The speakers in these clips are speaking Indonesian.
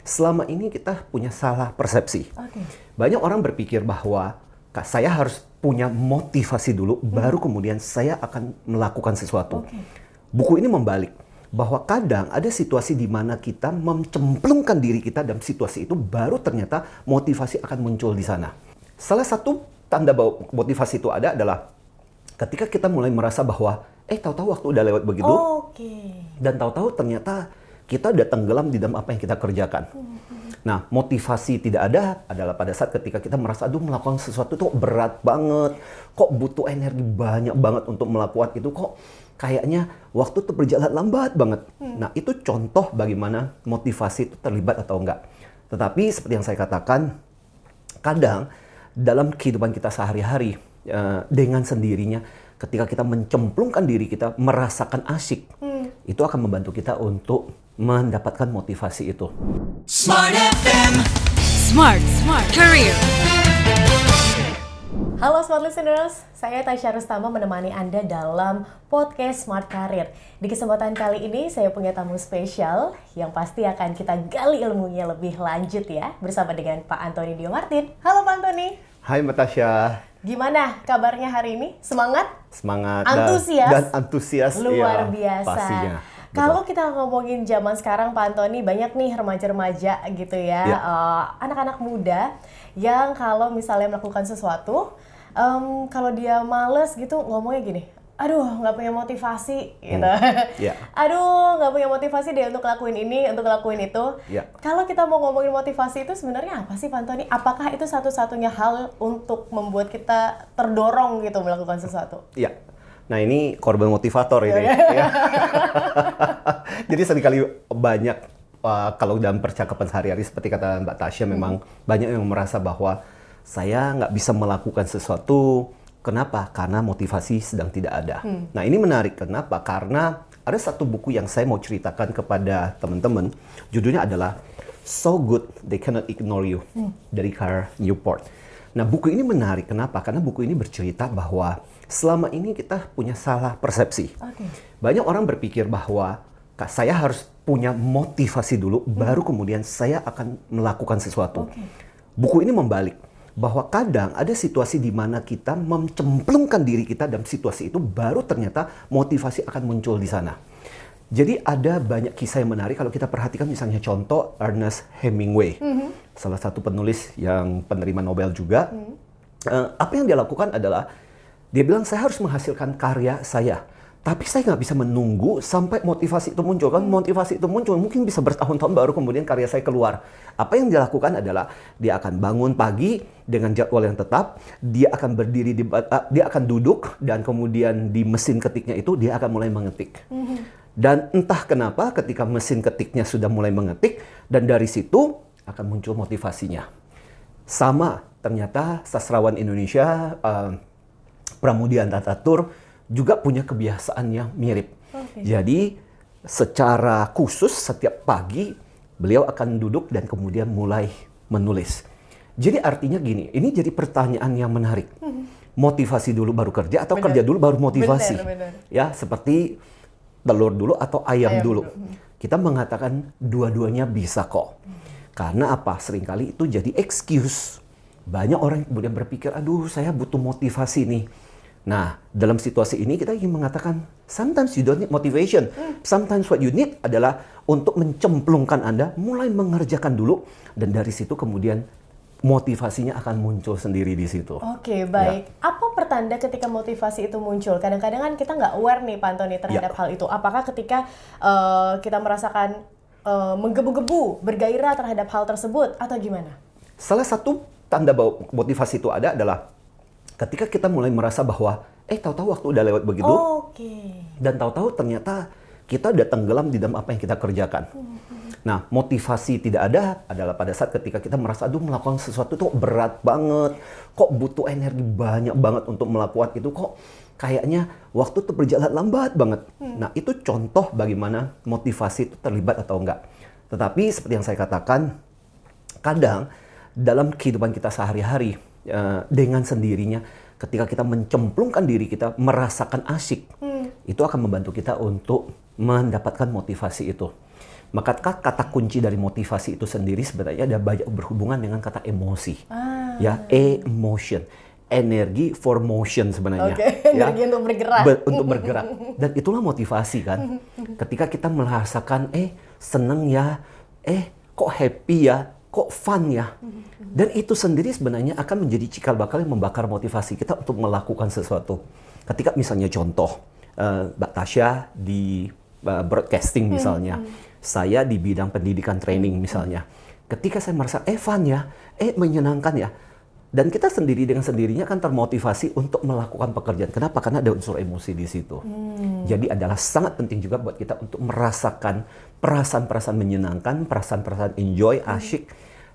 selama ini kita punya salah persepsi. Oke. Banyak orang berpikir bahwa saya harus punya motivasi dulu, baru kemudian saya akan melakukan sesuatu. Oke. Buku ini membalik, bahwa kadang ada situasi di mana kita mencemplungkan diri kita dalam situasi itu, baru ternyata motivasi akan muncul di sana. Salah satu tanda bahwa motivasi itu ada adalah ketika kita mulai merasa bahwa, tahu-tahu waktu udah lewat begitu, dan tahu-tahu ternyata kita udah tenggelam di dalam apa yang kita kerjakan. Nah, motivasi tidak ada adalah pada saat ketika kita merasa, aduh melakukan sesuatu itu berat banget, kok butuh energi banyak banget untuk melakukan itu, kok kayaknya waktu itu berjalan lambat banget. Nah, itu contoh bagaimana motivasi itu terlibat atau enggak. Tetapi seperti yang saya katakan, kadang dalam kehidupan kita sehari-hari, dengan sendirinya, ketika kita mencemplungkan diri kita, merasakan asyik, itu akan membantu kita untuk mendapatkan motivasi itu. Smart FM. Smart Career. Halo Smart Listeners, saya Tasya Rustama menemani Anda dalam podcast Smart Career. Di kesempatan kali ini saya punya tamu spesial yang pasti akan kita gali ilmunya lebih lanjut ya, bersama dengan Pak Antoni Diomartin. Halo Pak Antoni. Hai Mbak Tasya. Gimana kabarnya hari ini? Semangat? Semangat Antusias? dan antusias. Luar ya, biasa. Pastinya. Kalau kita ngomongin zaman sekarang Pak Antoni, banyak nih remaja-remaja gitu ya, anak-anak muda yang kalau misalnya melakukan sesuatu, kalau dia males gitu ngomongnya gini, aduh nggak punya motivasi gitu. Aduh nggak punya motivasi deh untuk lakuin ini, untuk lakuin itu. Kalau kita mau ngomongin motivasi itu sebenarnya apa sih Pak Antoni? Apakah itu satu-satunya hal untuk membuat kita terdorong gitu melakukan sesuatu? Iya. Nah, ini korban motivator ini. Ya. Jadi seringkali banyak kalau dalam percakapan sehari-hari seperti kata Mbak Tasya, memang banyak yang merasa bahwa saya nggak bisa melakukan sesuatu. Kenapa? Karena motivasi sedang tidak ada. Nah, ini menarik. Kenapa? Karena ada satu buku yang saya mau ceritakan kepada teman-teman. Judulnya adalah So Good They Cannot Ignore You, dari Cal Newport. Nah, buku ini menarik. Kenapa? Karena buku ini bercerita bahwa selama ini kita punya salah persepsi. Banyak orang berpikir bahwa saya harus punya motivasi dulu, baru kemudian saya akan melakukan sesuatu. Buku ini membalik, bahwa kadang ada situasi di mana kita mencemplungkan diri kita dalam situasi itu, baru ternyata motivasi akan muncul di sana. Jadi ada banyak kisah yang menarik kalau kita perhatikan, misalnya contoh Ernest Hemingway, salah satu penulis yang penerima Nobel juga. Apa yang dia lakukan adalah, dia bilang saya harus menghasilkan karya saya, tapi saya nggak bisa menunggu sampai motivasi itu muncul. Kan motivasi itu muncul mungkin bisa bertahun-tahun baru kemudian karya saya keluar. Apa yang dia lakukan adalah dia akan bangun pagi dengan jadwal yang tetap, dia akan berdiri dia akan duduk, dan kemudian di mesin ketiknya itu dia akan mulai mengetik. Dan entah kenapa ketika mesin ketiknya sudah mulai mengetik, dan dari situ akan muncul motivasinya. Sama ternyata sastrawan Indonesia Pramudia Anantatur juga punya kebiasaan yang mirip. Jadi secara khusus setiap pagi beliau akan duduk dan kemudian mulai menulis. Jadi artinya gini, ini jadi pertanyaan yang menarik. Motivasi dulu baru kerja atau kerja dulu baru motivasi? Ya, seperti telur dulu atau ayam dulu. Kita mengatakan dua-duanya bisa kok. Karena apa? Seringkali itu jadi excuse. Banyak orang yang kemudian berpikir, aduh saya butuh motivasi nih. Nah, dalam situasi ini kita ingin mengatakan, sometimes you don't need motivation. Sometimes what you need adalah untuk mencemplungkan Anda, mulai mengerjakan dulu, dan dari situ kemudian motivasinya akan muncul sendiri di situ. Oke, baik. Apa pertanda ketika motivasi itu muncul? Kadang-kadang kan kita nggak aware nih Pak Antoni terhadap hal itu. Apakah ketika kita merasakan menggebu-gebu, bergairah terhadap hal tersebut, atau gimana? Salah satu tanda bahwa motivasi itu ada adalah ketika kita mulai merasa bahwa, tahu-tahu waktu udah lewat begitu, dan tahu-tahu ternyata kita udah tenggelam di dalam apa yang kita kerjakan. Nah, motivasi tidak ada adalah pada saat ketika kita merasa, aduh melakukan sesuatu itu berat banget, kok butuh energi banyak banget untuk melakukan itu, kok kayaknya waktu itu berjalan lambat banget. Nah, itu contoh bagaimana motivasi itu terlibat atau enggak. Tetapi seperti yang saya katakan, kadang dalam kehidupan kita sehari-hari, dengan sendirinya, ketika kita mencemplungkan diri kita, merasakan asyik, itu akan membantu kita untuk mendapatkan motivasi itu. Maka kata kunci dari motivasi itu sendiri sebenarnya ada banyak berhubungan dengan kata emosi. Ya, emotion. Energi for motion sebenarnya. Energi untuk bergerak. Untuk bergerak. Dan itulah motivasi kan. Ketika kita merasakan, seneng ya, kok happy ya, kok fun ya. Dan itu sendiri sebenarnya akan menjadi cikal bakal yang membakar motivasi kita untuk melakukan sesuatu. Ketika misalnya contoh, Mbak Tasya di broadcasting misalnya, saya di bidang pendidikan training misalnya. Ketika saya merasa, fun ya, menyenangkan ya. Dan kita sendiri dengan sendirinya kan termotivasi untuk melakukan pekerjaan. Kenapa? Karena ada unsur emosi di situ. Jadi adalah sangat penting juga buat kita untuk merasakan perasaan-perasaan menyenangkan, perasaan-perasaan enjoy, asyik.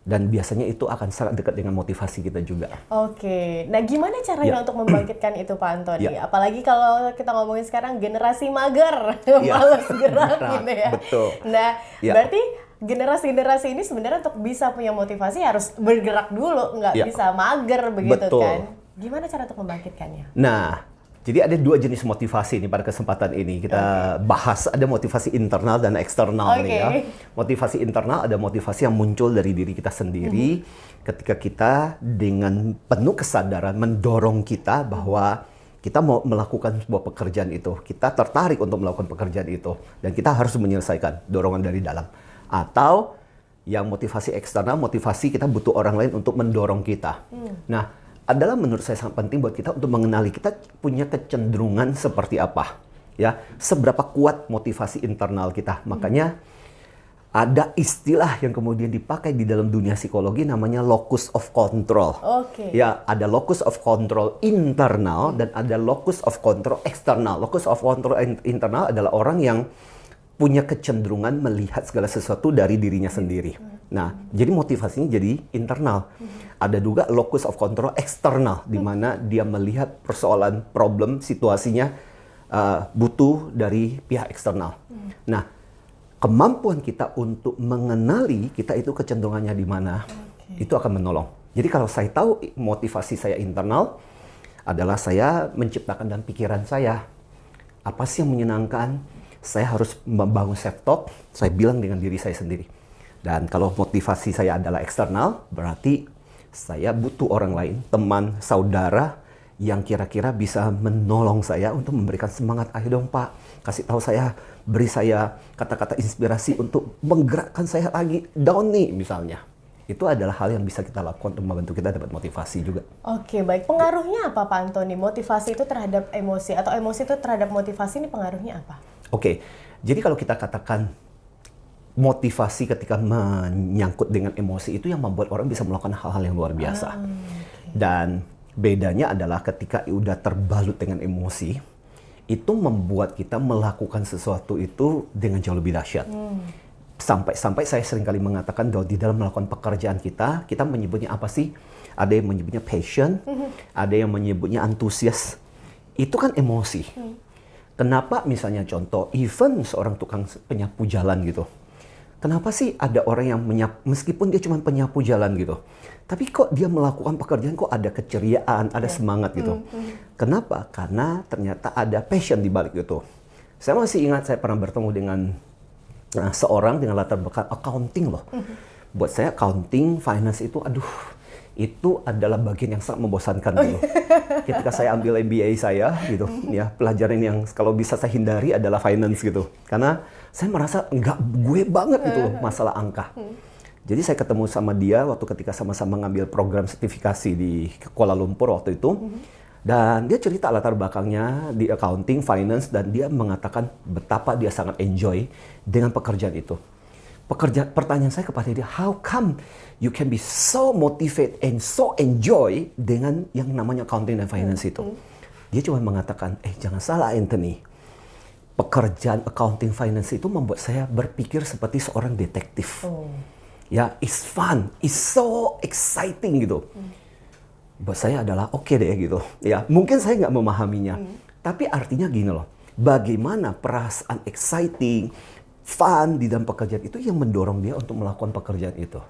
Dan biasanya itu akan sangat dekat dengan motivasi kita juga. Oke, nah gimana caranya untuk membangkitkan itu Pak Antoni? Apalagi kalau kita ngomongin sekarang generasi mager, malas gerak gitu ya. Betul. Nah, berarti generasi-generasi ini sebenarnya untuk bisa punya motivasi harus bergerak dulu, nggak bisa mager begitu kan? Gimana cara untuk membangkitkannya? Nah, jadi ada dua jenis motivasi nih pada kesempatan ini. Kita bahas ada motivasi internal dan eksternal nih ya. Motivasi internal ada motivasi yang muncul dari diri kita sendiri ketika kita dengan penuh kesadaran mendorong kita bahwa kita mau melakukan sebuah pekerjaan itu. Kita tertarik untuk melakukan pekerjaan itu dan kita harus menyelesaikan dorongan dari dalam. Atau yang motivasi eksternal, motivasi kita butuh orang lain untuk mendorong kita. Nah, adalah menurut saya sangat penting buat kita untuk mengenali kita punya kecenderungan seperti apa. Ya, seberapa kuat motivasi internal kita. Makanya ada istilah yang kemudian dipakai di dalam dunia psikologi namanya locus of control. Ya, ada locus of control internal dan ada locus of control eksternal. Locus of control internal adalah orang yang punya kecenderungan melihat segala sesuatu dari dirinya sendiri. Nah, jadi motivasinya jadi internal. Ada juga locus of control eksternal, di mana dia melihat persoalan, problem, situasinya butuh dari pihak eksternal. Nah, kemampuan kita untuk mengenali kita itu kecenderungannya di mana, itu akan menolong. Jadi kalau saya tahu motivasi saya internal adalah saya menciptakan dalam pikiran saya, apa sih yang menyenangkan? Saya harus membangun self-talk, saya bilang dengan diri saya sendiri. Dan kalau motivasi saya adalah eksternal, berarti saya butuh orang lain, teman, saudara, yang kira-kira bisa menolong saya untuk memberikan semangat. Ayo dong Pak, kasih tahu saya, beri saya kata-kata inspirasi untuk menggerakkan saya lagi. Down nih misalnya. Itu adalah hal yang bisa kita lakukan untuk membantu kita dapat motivasi juga. Oke, baik. Pengaruhnya apa Pak Antoni? Motivasi itu terhadap emosi atau emosi itu terhadap motivasi, ini pengaruhnya apa? Oke, jadi kalau kita katakan motivasi ketika menyangkut dengan emosi itu yang membuat orang bisa melakukan hal-hal yang luar biasa. Dan bedanya adalah ketika udah terbalut dengan emosi, itu membuat kita melakukan sesuatu itu dengan jauh lebih dahsyat. Sampai-sampai saya seringkali mengatakan bahwa di dalam melakukan pekerjaan kita menyebutnya apa sih? Ada yang menyebutnya passion, ada yang menyebutnya antusias. Itu kan emosi. Kenapa misalnya contoh, even seorang tukang penyapu jalan gitu. Kenapa sih ada orang yang meskipun dia cuma penyapu jalan gitu, tapi kok dia melakukan pekerjaan kok ada keceriaan, ada semangat gitu. Kenapa? Karena ternyata ada passion di balik itu. Saya masih ingat saya pernah bertemu dengan seorang dengan latar belakang accounting loh. Buat saya accounting, finance itu itu adalah bagian yang sangat membosankan dulu. Ketika saya ambil MBA saya gitu, ya pelajaran yang kalau bisa saya hindari adalah finance gitu. Karena saya merasa nggak gue banget gitu loh masalah angka. Jadi saya ketemu sama dia waktu ketika sama-sama ngambil program sertifikasi di Kuala Lumpur waktu itu. Dan dia cerita latar belakangnya di accounting, finance, dan dia mengatakan betapa dia sangat enjoy dengan pekerjaan itu. Pertanyaan saya kepada dia, how come you can be so motivated and so enjoy dengan yang namanya accounting dan finance itu? Dia cuma mengatakan, jangan salah Anthony. Pekerjaan accounting finance itu membuat saya berpikir seperti seorang detektif. Ya, it's fun, it's so exciting gitu. Buat saya adalah oke deh gitu. Ya, mungkin saya nggak memahaminya. Tapi artinya gini loh, bagaimana perasaan exciting, fun di dalam pekerjaan itu yang mendorong dia untuk melakukan pekerjaan itu.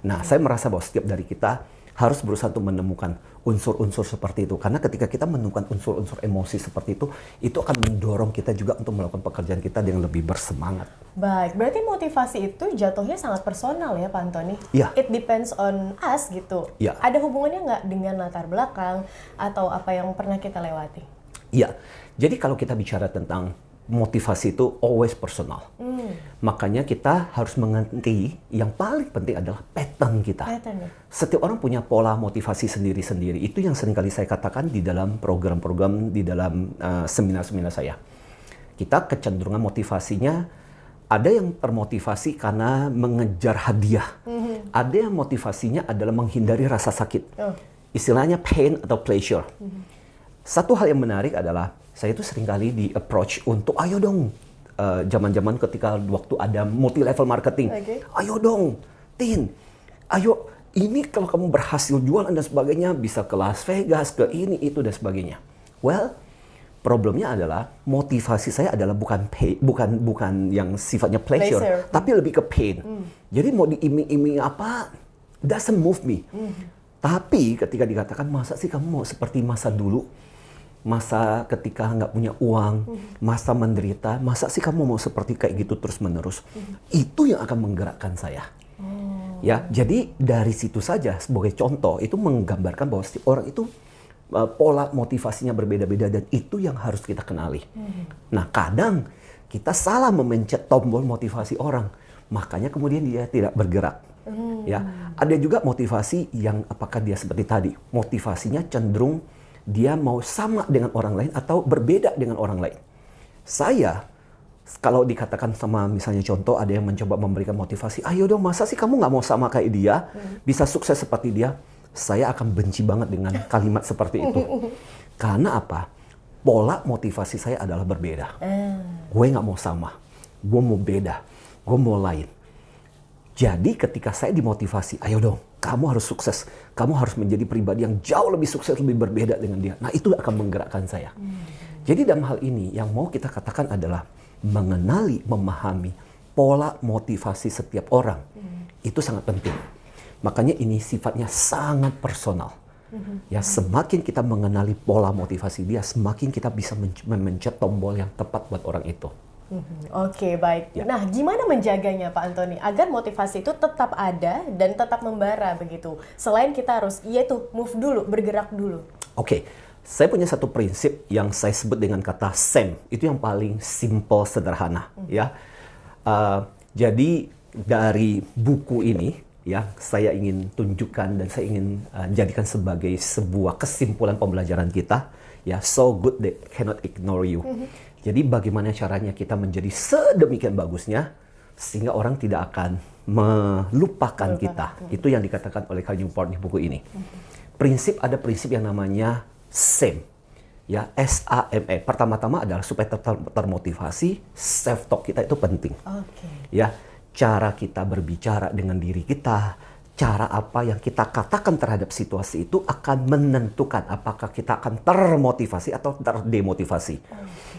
Nah, saya merasa bahwa setiap dari kita harus berusaha untuk menemukan unsur-unsur seperti itu. Karena ketika kita menemukan unsur-unsur emosi seperti itu akan mendorong kita juga untuk melakukan pekerjaan kita dengan lebih bersemangat. Baik, berarti motivasi itu jatuhnya sangat personal ya Pak Antoni? Iya. It depends on us gitu. Iya. Ada hubungannya nggak dengan latar belakang atau apa yang pernah kita lewati? Iya, jadi kalau kita bicara tentang motivasi itu always personal. Makanya kita harus mengerti yang paling penting adalah pattern kita. Pattern ya? Setiap orang punya pola motivasi sendiri-sendiri. Itu yang seringkali saya katakan di dalam program-program, di dalam seminar-seminar saya. Kita kecenderungan motivasinya, ada yang termotivasi karena mengejar hadiah. Ada yang motivasinya adalah menghindari rasa sakit. Istilahnya pain atau pleasure. Satu hal yang menarik adalah saya itu seringkali di approach untuk ayo dong, zaman-zaman ketika waktu ada multi level marketing, ayo dong, Tin, ayo ini kalau kamu berhasil jualan dan sebagainya bisa ke Las Vegas, ke ini itu dan sebagainya. Well, problemnya adalah motivasi saya adalah bukan yang sifatnya pleasure. Tapi lebih ke pain. Jadi mau diiming-iming apa, doesn't move me. Tapi ketika dikatakan masa sih kamu mau seperti masa dulu, masa ketika nggak punya uang, masa menderita, masa sih kamu mau seperti kayak gitu terus-menerus? Itu yang akan menggerakkan saya. Ya, jadi dari situ saja sebagai contoh itu menggambarkan bahwa setiap orang itu pola motivasinya berbeda-beda dan itu yang harus kita kenali. Nah, kadang kita salah memencet tombol motivasi orang, makanya kemudian dia tidak bergerak. Ya, ada juga motivasi yang apakah dia seperti tadi, motivasinya cenderung dia mau sama dengan orang lain atau berbeda dengan orang lain. Saya, kalau dikatakan sama misalnya contoh ada yang mencoba memberikan motivasi, ayo dong masa sih kamu nggak mau sama kayak dia, bisa sukses seperti dia, saya akan benci banget dengan kalimat seperti itu. Karena apa? Pola motivasi saya adalah berbeda. Gue nggak mau sama, gue mau beda, gue mau lain. Jadi ketika saya dimotivasi, ayo dong, kamu harus sukses. Kamu harus menjadi pribadi yang jauh lebih sukses, lebih berbeda dengan dia. Nah, itu akan menggerakkan saya. Jadi dalam hal ini, yang mau kita katakan adalah mengenali, memahami pola motivasi setiap orang. Itu sangat penting. Makanya ini sifatnya sangat personal. Ya, semakin kita mengenali pola motivasi dia, semakin kita bisa memencet tombol yang tepat buat orang itu. Oke, baik. Ya. Nah, gimana menjaganya Pak Antoni agar motivasi itu tetap ada dan tetap membara begitu? Selain kita harus, yaitu move dulu, bergerak dulu. Oke, saya punya satu prinsip yang saya sebut dengan kata SAM. Itu yang paling simple, sederhana. Ya, jadi dari buku ini, ya, saya ingin tunjukkan dan saya ingin jadikan sebagai sebuah kesimpulan pembelajaran kita. Ya, so good they cannot ignore you. Jadi bagaimana caranya kita menjadi sedemikian bagusnya sehingga orang tidak akan melupakan kita. Itu yang dikatakan oleh Cal Newport di buku ini. Ada prinsip yang namanya SAME. Ya, S-A-M-E. Pertama-tama adalah supaya termotivasi, self talk kita itu penting. Ya, cara kita berbicara dengan diri kita, cara apa yang kita katakan terhadap situasi itu akan menentukan apakah kita akan termotivasi atau terdemotivasi.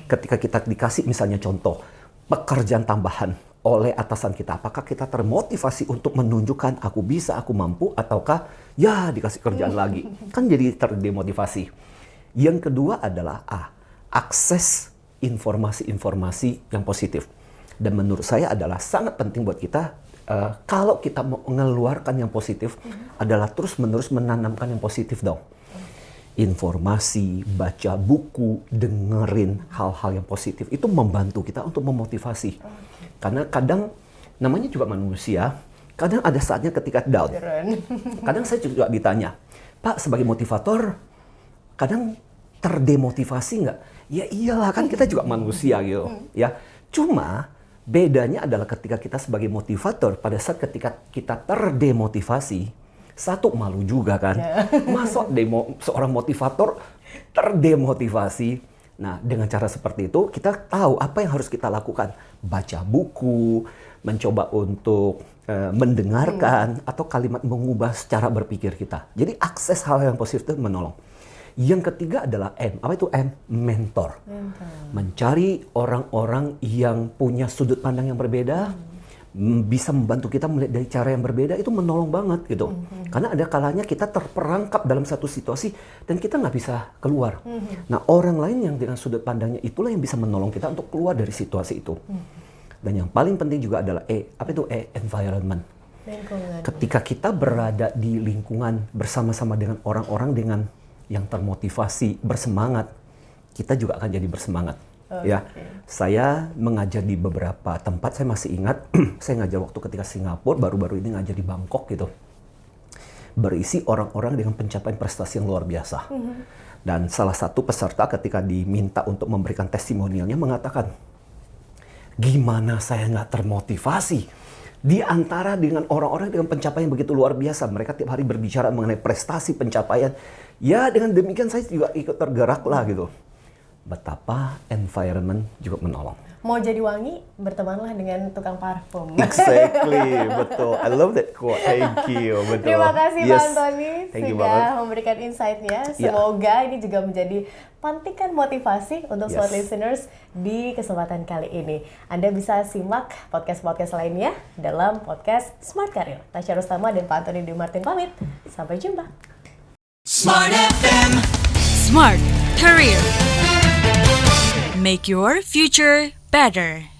Ketika kita dikasih misalnya contoh pekerjaan tambahan oleh atasan kita, apakah kita termotivasi untuk menunjukkan aku bisa, aku mampu, ataukah ya dikasih kerjaan lagi, kan jadi terdemotivasi. Yang kedua adalah akses informasi-informasi yang positif. Dan menurut saya adalah sangat penting buat kita kalau kita mau mengeluarkan yang positif adalah terus-menerus menanamkan yang positif dong. Informasi, baca buku, dengerin hal-hal yang positif itu membantu kita untuk memotivasi. Karena kadang namanya juga manusia, kadang ada saatnya ketika down. Kadang saya juga ditanya, Pak sebagai motivator, kadang terdemotivasi nggak? Ya iyalah kan kita juga manusia gitu. Ya, cuma bedanya adalah ketika kita sebagai motivator, pada saat ketika kita terdemotivasi, satu malu juga kan. Masa seorang motivator terdemotivasi. Nah, dengan cara seperti itu, kita tahu apa yang harus kita lakukan. Baca buku, mencoba untuk mendengarkan, atau kalimat mengubah cara berpikir kita. Jadi akses hal yang positif itu menolong. Yang ketiga adalah M. Apa itu M? Mentor. Mencari orang-orang yang punya sudut pandang yang berbeda, bisa membantu kita melihat dari cara yang berbeda, itu menolong banget gitu. Karena ada kalanya kita terperangkap dalam satu situasi dan kita nggak bisa keluar. Nah, orang lain yang dengan sudut pandangnya itulah yang bisa menolong kita untuk keluar dari situasi itu. Dan yang paling penting juga adalah apa itu environment. Lingkungan. Ketika kita berada di lingkungan bersama-sama dengan orang-orang dengan yang termotivasi, bersemangat, kita juga akan jadi bersemangat. Ya, saya mengajar di beberapa tempat. Saya masih ingat, saya ngajar waktu ketika Singapura, baru-baru ini ngajar di Bangkok gitu. Berisi orang-orang dengan pencapaian prestasi yang luar biasa. Dan salah satu peserta ketika diminta untuk memberikan testimonialnya mengatakan, gimana saya nggak termotivasi di antara dengan orang-orang dengan pencapaian begitu luar biasa. Mereka tiap hari berbicara mengenai prestasi, pencapaian. Ya, dengan demikian saya juga ikut tergerak lah gitu. Betapa environment juga menolong. Mau jadi wangi, bertemanlah dengan tukang parfum. Exactly, betul. I love that quote. Thank you, betul. Terima kasih Pak Antoni Thank you sudah banget. memberikan insight-nya. Semoga ini juga menjadi pantikan motivasi untuk smart listeners di kesempatan kali ini. Anda bisa simak podcast-podcast lainnya dalam podcast Smart Career. Tasya Rustama dan Pak Antoni Dewi Martin pamit. Sampai jumpa. Smart FM. Smart Career. Make your future better.